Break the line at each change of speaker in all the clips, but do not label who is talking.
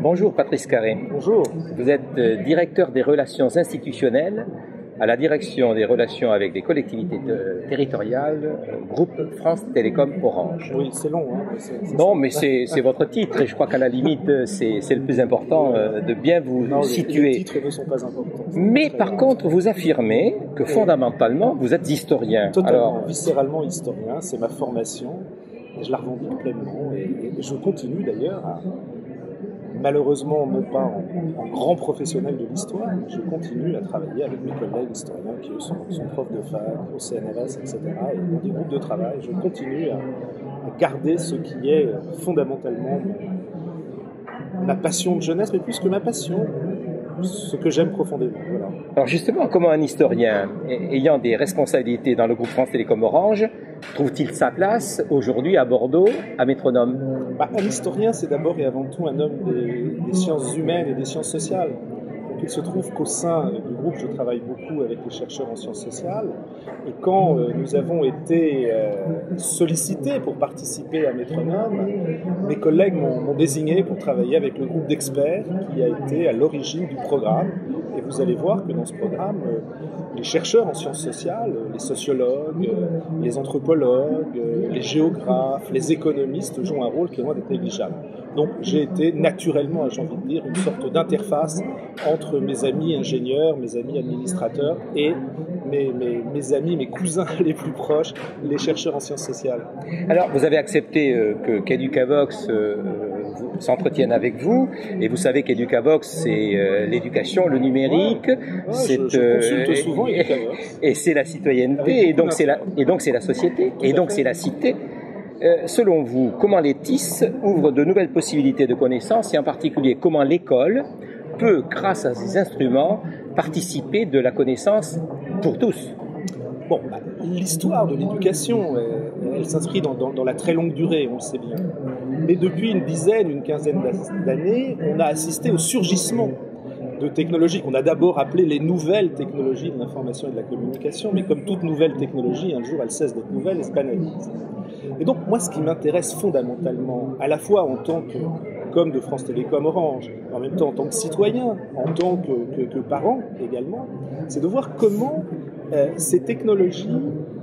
Bonjour Patrice Carré.
Bonjour.
Vous êtes directeur des relations institutionnelles à la direction des relations avec les collectivités territoriales, groupe France Télécom Orange.
Oui, c'est long. Hein,
non, mais c'est votre titre et je crois qu'à la limite, c'est le plus important de bien vous situer.
Les titres ne sont pas importants.
Mais par contre, vous affirmez que fondamentalement, vous êtes historien.
Totalement, viscéralement historien, c'est ma formation et je la revendique pleinement et je continue d'ailleurs à... Malheureusement, non pas en grand professionnel de l'histoire, je continue à travailler avec mes collègues historiens qui sont profs de fac, au CNRS, etc. Et dans des groupes de travail, je continue à garder ce qui est fondamentalement ma passion de jeunesse, mais plus que ma passion, ce que j'aime profondément. Voilà.
Alors justement, comment un historien ayant des responsabilités dans le groupe France Télécom Orange trouve-t-il sa place aujourd'hui à Bordeaux, à Métronome?
Un historien, c'est d'abord et avant tout un homme des sciences humaines et des sciences sociales. Donc, il se trouve qu'au sein du groupe, je travaille beaucoup avec les chercheurs en sciences sociales. Et quand nous avons été sollicités pour participer à Métronome, mes collègues m'ont désigné pour travailler avec le groupe d'experts qui a été à l'origine du programme. Et vous allez voir que dans ce programme, les chercheurs en sciences sociales, les sociologues, les anthropologues, les géographes, les économistes jouent un rôle qui est loin d'être négligeable. Donc j'ai été naturellement, j'ai envie de dire, une sorte d'interface entre mes amis ingénieurs, mes amis administrateurs et mes amis, mes cousins les plus proches, les chercheurs en sciences sociales.
Alors vous avez accepté qu'Educavox s'entretienne avec vous, et vous savez qu'Educavox c'est l'éducation, le numérique,
je consulte souvent Educavox.
Et c'est la citoyenneté, et donc c'est la société, et donc c'est la cité. Selon vous, comment les TIS ouvrent de nouvelles possibilités de connaissances, et en particulier comment l'école peut, grâce à ces instruments, participer de la connaissance pour tous?
Bon, l'histoire de l'éducation, elle s'inscrit dans la très longue durée, on le sait bien. Mais depuis une quinzaine d'années, on a assisté au surgissement de technologies qu'on a d'abord appelées les nouvelles technologies de l'information et de la communication, mais comme toute nouvelle technologie, un jour elle cesse d'être nouvelle et se banalise. Et donc moi, ce qui m'intéresse fondamentalement, à la fois en tant qu'homme de France Télécom Orange, en même temps en tant que citoyen, en tant que parent également, c'est de voir comment ces technologies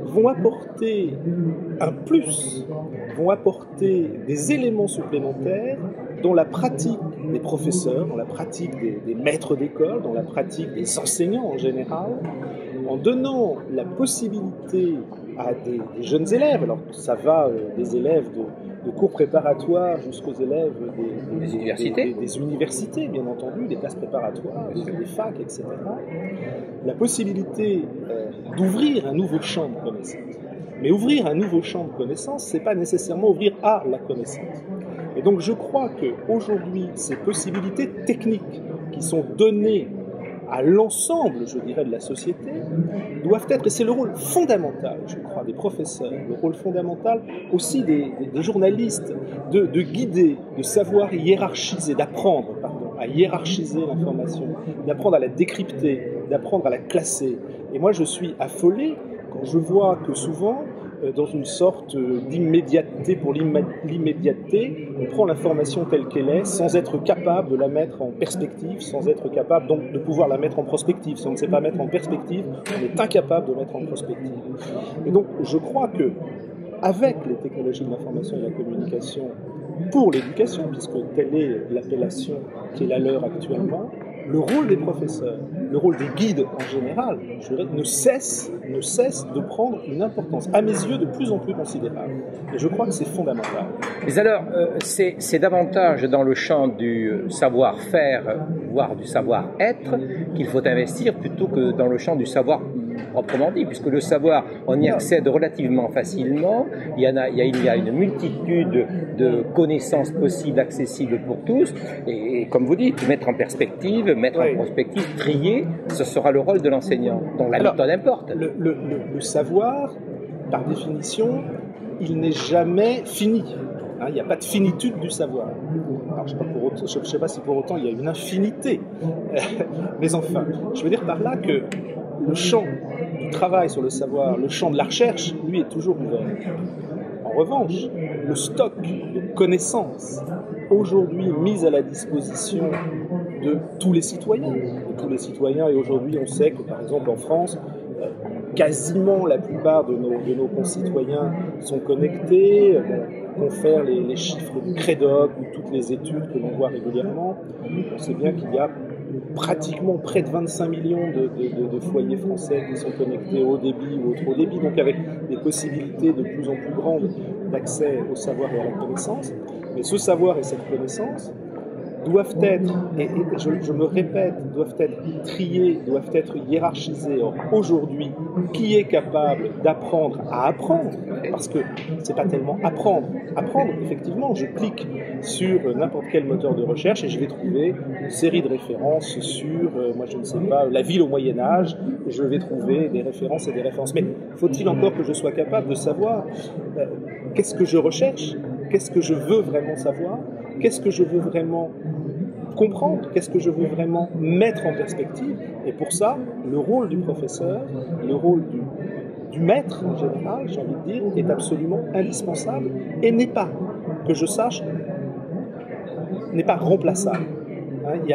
vont apporter un plus, vont apporter des éléments supplémentaires dans la pratique des professeurs, dans la pratique des maîtres d'école, dans la pratique des enseignants en général, en donnant la possibilité à des jeunes élèves, alors ça va des élèves de cours préparatoires jusqu'aux élèves des universités, bien entendu, des classes préparatoires, des facs, etc., la possibilité d'ouvrir un nouveau champ de connaissances. Mais ouvrir un nouveau champ de connaissances, ce n'est pas nécessairement ouvrir à la connaissance. Et donc je crois qu'aujourd'hui, ces possibilités techniques qui sont données à l'ensemble, je dirais, de la société, doivent être, et c'est le rôle fondamental, je crois, des professeurs, le rôle fondamental aussi des journalistes, de guider, de savoir hiérarchiser, d'apprendre, à hiérarchiser l'information, d'apprendre à la décrypter, d'apprendre à la classer. Et moi, je suis affolé quand je vois que souvent, dans une sorte d'immédiateté pour l'immédiateté, on prend l'information telle qu'elle est sans être capable de la mettre en perspective, sans être capable donc de pouvoir la mettre en prospective. Si on ne sait pas mettre en perspective, on est incapable de mettre en prospective. Et donc je crois que avec les technologies de l'information et de la communication pour l'éducation, puisque telle est l'appellation qui est la leur actuellement, le rôle des professeurs, le rôle des guides en général, je dirais, ne cesse de prendre une importance, à mes yeux, de plus en plus considérable. Et je crois que c'est fondamental.
Mais alors, c'est davantage dans le champ du savoir-faire, voire du savoir-être, qu'il faut investir plutôt que dans le champ du savoir proprement dit, puisque le savoir, on y accède relativement facilement, il y a une multitude de connaissances possibles, accessibles pour tous, et comme vous dites, mettre en perspective, en prospective, trier, ce sera le rôle de l'enseignant. Donc la méthode importe.
Le savoir, par définition, il n'est jamais fini. Il n'y a pas de finitude du savoir. Alors, je ne sais pas si pour autant il y a une infinité, mais enfin, je veux dire par là que le champ du travail sur le savoir, le champ de la recherche, lui, est toujours ouvert. En revanche, le stock de connaissances aujourd'hui mise à la disposition de tous les citoyens. Et aujourd'hui, on sait que, par exemple, en France, quasiment la plupart de nos concitoyens sont connectés, confèrent les chiffres du Crédoc ou toutes les études que l'on voit régulièrement. On sait bien qu'il y a pratiquement près de 25 millions de foyers français qui sont connectés au débit ou au trop débit, donc avec des possibilités de plus en plus grandes d'accès au savoir et à la connaissance. Mais ce savoir et cette connaissance doivent être, et je me répète, doivent être triés, doivent être hiérarchisés. Or, aujourd'hui, qui est capable d'apprendre à apprendre? Parce que c'est pas tellement apprendre. Apprendre, effectivement, je clique sur n'importe quel moteur de recherche et je vais trouver une série de références sur, moi je ne sais pas, la ville au Moyen-Âge, et je vais trouver des références et des références. Mais faut-il encore que je sois capable de savoir qu'est-ce que je recherche? Qu'est-ce que je veux vraiment savoir? Qu'est-ce que je veux vraiment comprendre? Qu'est-ce que je veux vraiment mettre en perspective? Et pour ça, le rôle du professeur, le rôle du maître en général, j'ai envie de dire, est absolument indispensable et n'est pas, que je sache, n'est pas remplaçable.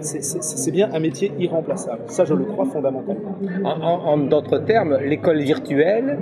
C'est bien un métier irremplaçable. Ça, je le crois fondamentalement.
En d'autres termes, l'école virtuelle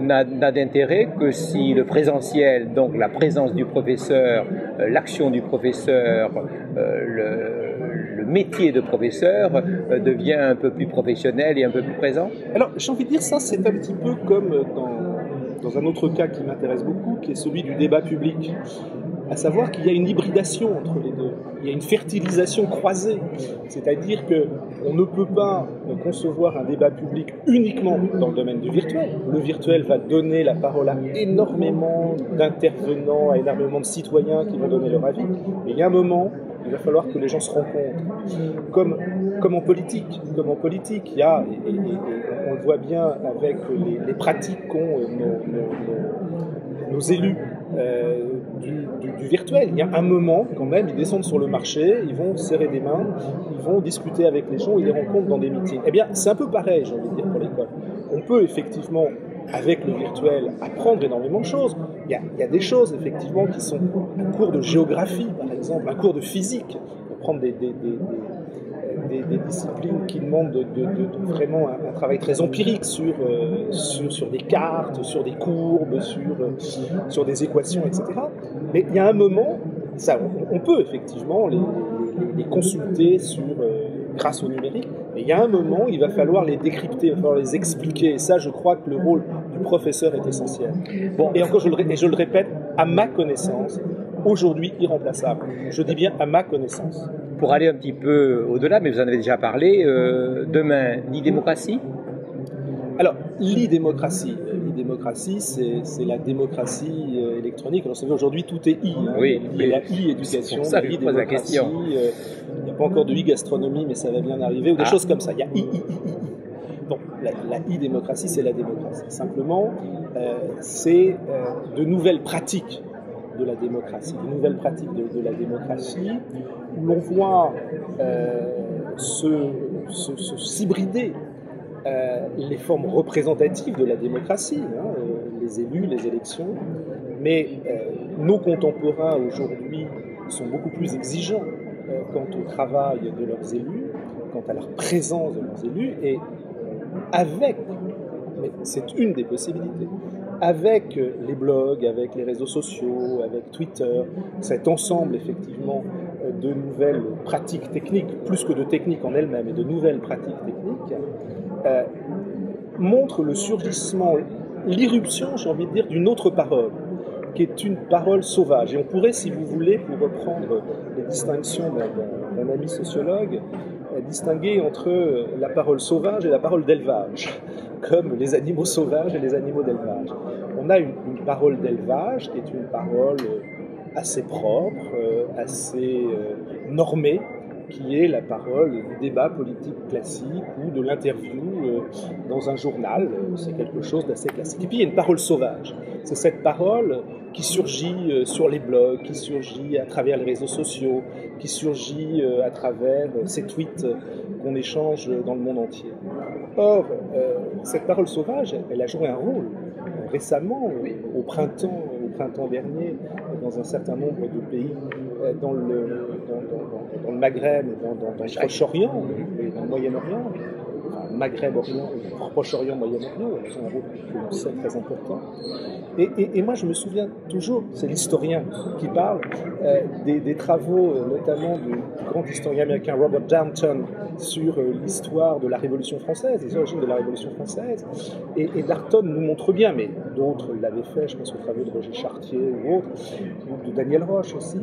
n'a d'intérêt que si le présentiel, donc la présence du professeur, l'action du professeur, le métier de professeur devient un peu plus professionnel et un peu plus présent.
Alors, j'ai envie de dire ça, c'est un petit peu comme dans un autre cas qui m'intéresse beaucoup, qui est celui du débat public. À savoir qu'il y a une hybridation entre les deux. Il y a une fertilisation croisée. C'est-à-dire qu'on ne peut pas concevoir un débat public uniquement dans le domaine du virtuel. Le virtuel va donner la parole à énormément d'intervenants, à énormément de citoyens qui vont donner leur avis. Mais il y a un moment, il va falloir que les gens se rencontrent. Comme en politique. Il y a, et on le voit bien avec les pratiques qu'ont nos élus du virtuel. Il y a un moment, quand même, ils descendent sur le marché, ils vont serrer des mains, ils vont discuter avec les gens, ils les rencontrent dans des meetings. Eh bien, c'est un peu pareil, j'ai envie de dire, pour l'école. On peut effectivement, avec le virtuel, apprendre énormément de choses. Il y a des choses, effectivement, qui sont un cours de géographie, par exemple, un cours de physique, pour prendre des disciplines qui demandent vraiment un travail très empirique sur des cartes, sur des courbes, sur des équations, etc. Mais il y a un moment, ça, on peut effectivement les consulter grâce au numérique, mais il y a un moment, il va falloir les décrypter, il va falloir les expliquer, et ça, je crois que le rôle du professeur est essentiel. Bon, et encore, je le répète, à ma connaissance, aujourd'hui irremplaçable. Je dis bien à ma connaissance.
Pour aller un petit peu au-delà, mais vous en avez déjà parlé, demain, l'e-démocratie?
Alors, l'e-démocratie, c'est la démocratie électronique. Alors, vous savez, aujourd'hui, tout est i. Hein.
Oui,
il y a la e-éducation,
la e-démocratie.
Il n'y a pas encore de e-gastronomie, mais ça va bien arriver, ou des choses comme ça. Il y a i. Bon, la e-démocratie, c'est la démocratie. Simplement, c'est de nouvelles pratiques de la démocratie, de la démocratie, où l'on voit s'hybrider les formes représentatives de la démocratie, les élus, les élections, mais nos contemporains aujourd'hui sont beaucoup plus exigeants quant au travail de leurs élus, quant à leur présence de leurs élus, et mais c'est une des possibilités, avec les blogs, avec les réseaux sociaux, avec Twitter, cet ensemble effectivement de nouvelles pratiques techniques, plus que de techniques en elles-mêmes, et de nouvelles pratiques techniques, montre le surgissement, l'irruption, j'ai envie de dire, d'une autre parole, qui est une parole sauvage. Et on pourrait, si vous voulez, pour reprendre les distinctions d'un ami sociologue, distinguer entre la parole sauvage et la parole d'élevage, comme les animaux sauvages et les animaux d'élevage. On a une parole d'élevage qui est une parole assez propre, assez normée, qui est la parole du débat politique classique ou de l'interview dans un journal. C'est quelque chose d'assez classique. Et puis il y a une parole sauvage. C'est cette parole qui surgit sur les blogs, qui surgit à travers les réseaux sociaux, qui surgit à travers ces tweets qu'on échange dans le monde entier. Or, cette parole sauvage, elle a joué un rôle récemment, au printemps dernier, dans un certain nombre de pays dans le Maghreb, dans le Proche-Orient et dans le Moyen-Orient, enfin, Maghreb-Orient, Proche-Orient, Moyen-Orient, elles ont un rôle que l'on sait très important. Et moi, je me souviens toujours, c'est l'historien qui parle, des travaux, notamment du grand historien américain Robert Downton, sur l'histoire de la Révolution française, les origines de la Révolution française. Et Darton nous montre bien, mais d'autres l'avaient fait, je pense aux travaux de Roger Chartier ou autres, ou de Daniel Roche aussi,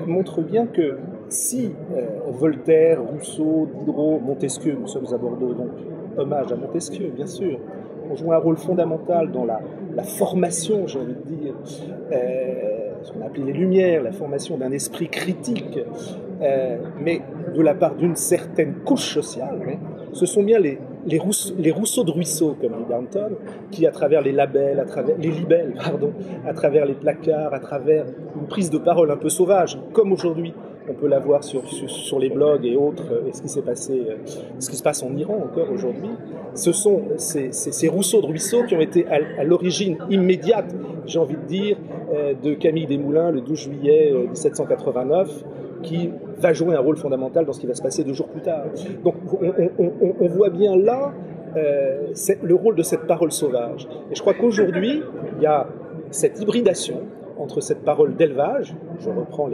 montrent bien que si Voltaire, Rousseau, Diderot, Montesquieu, nous sommes à Bordeaux, donc hommage à Montesquieu, bien sûr, ont joué un rôle fondamental dans la formation, j'ai envie de dire, ce qu'on a appelé les Lumières, la formation d'un esprit critique, mais de la part d'une certaine couche sociale, ce sont bien les Rousseau de ruisseau, comme dit Danton, qui, à travers les labels, les libelles, à travers les placards, à travers une prise de parole un peu sauvage, comme aujourd'hui, on peut la voir sur les blogs et autres, et ce qui se passe en Iran encore aujourd'hui. Ce sont ces Rousseau de ruisseau qui ont été à l'origine immédiate, j'ai envie de dire, de Camille Desmoulins le 12 juillet 1789, qui va jouer un rôle fondamental dans ce qui va se passer 2 jours plus tard. Donc on voit bien là le rôle de cette parole sauvage. Et je crois qu'aujourd'hui, il y a cette hybridation entre cette parole d'élevage, je reprends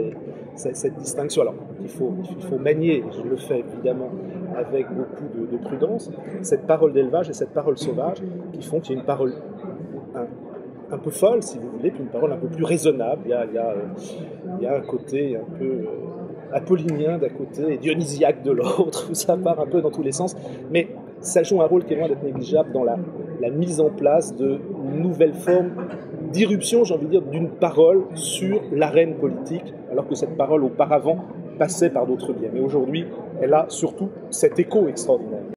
cette distinction, alors il faut manier, je le fais évidemment avec beaucoup de prudence, cette parole d'élevage et cette parole sauvage qui font qu'il y a une parole un peu folle, si vous voulez, puis une parole un peu plus raisonnable. Il y a un côté un peu apollinien d'un côté et dionysiaque de l'autre, où ça part un peu dans tous les sens, mais ça joue un rôle qui est loin d'être négligeable dans la mise en place de nouvelles formes d'irruption, j'ai envie de dire, d'une parole sur l'arène politique, alors que cette parole auparavant passait par d'autres biais. Mais aujourd'hui, elle a surtout cet écho extraordinaire.